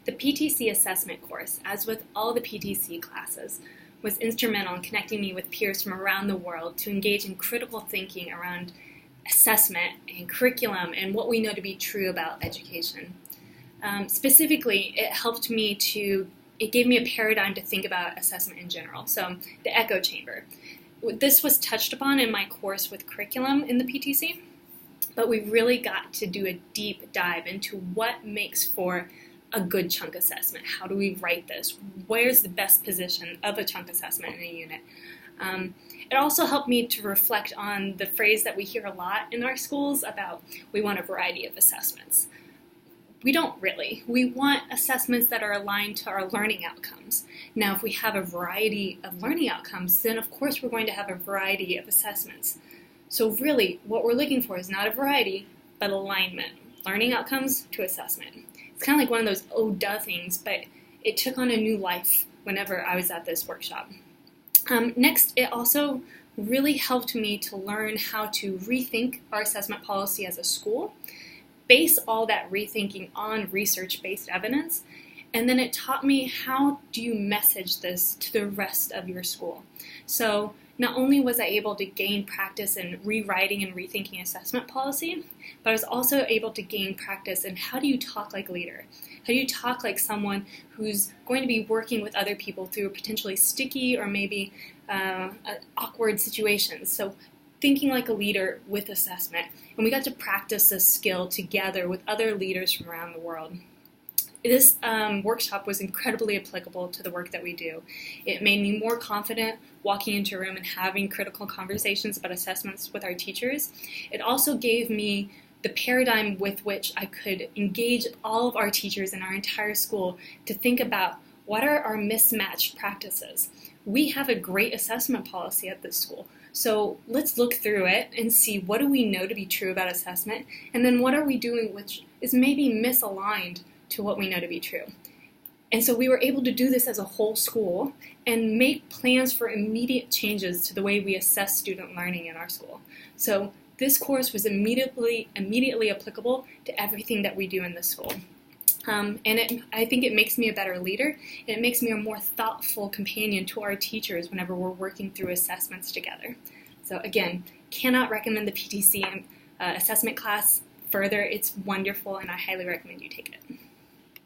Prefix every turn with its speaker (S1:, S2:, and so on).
S1: The PTC assessment course, as with all the PTC classes, was instrumental in connecting me with peers from around the world to engage in critical thinking around assessment and curriculum and what we know to be true about education. Specifically, it gave me a paradigm to think about assessment in general, so the echo chamber. This was touched upon in my course with curriculum in the PTC, but we really got to do a deep dive into what makes for a good chunk assessment. How do we write this? Where's the best position of a chunk assessment in a unit? It also helped me to reflect on the phrase that we hear a lot in our schools about we want a variety of assessments. We don't really. We want assessments that are aligned to our learning outcomes. Now, if we have a variety of learning outcomes, then of course we're going to have a variety of assessments. So really, what we're looking for is not a variety, but alignment. Learning outcomes to assessment. It's kind of like one of those oh duh things, but it took on a new life whenever I was at this workshop. Next, it also really helped me to learn how to rethink our assessment policy as a school, base all that rethinking on research-based evidence, and then it taught me how do you message this to the rest of your school. So not only was I able to gain practice in rewriting and rethinking assessment policy, but I was also able to gain practice in how do you talk like a leader? How do you talk like someone who's going to be working with other people through potentially sticky or maybe awkward situations? So thinking like a leader with assessment. And we got to practice this skill together with other leaders from around the world. This workshop was incredibly applicable to the work that we do. It made me more confident walking into a room and having critical conversations about assessments with our teachers. It also gave me the paradigm with which I could engage all of our teachers in our entire school to think about what are our mismatched practices. We have a great assessment policy at this school, so let's look through it and see what do we know to be true about assessment, and then what are we doing which is maybe misaligned to what we know to be true. And so we were able to do this as a whole school and make plans for immediate changes to the way we assess student learning in our school. So this course was immediately applicable to everything that we do in this school. I think it makes me a better leader, and it makes me a more thoughtful companion to our teachers whenever we're working through assessments together. So again, cannot recommend the PTC assessment class further. It's wonderful, and I highly recommend you take it.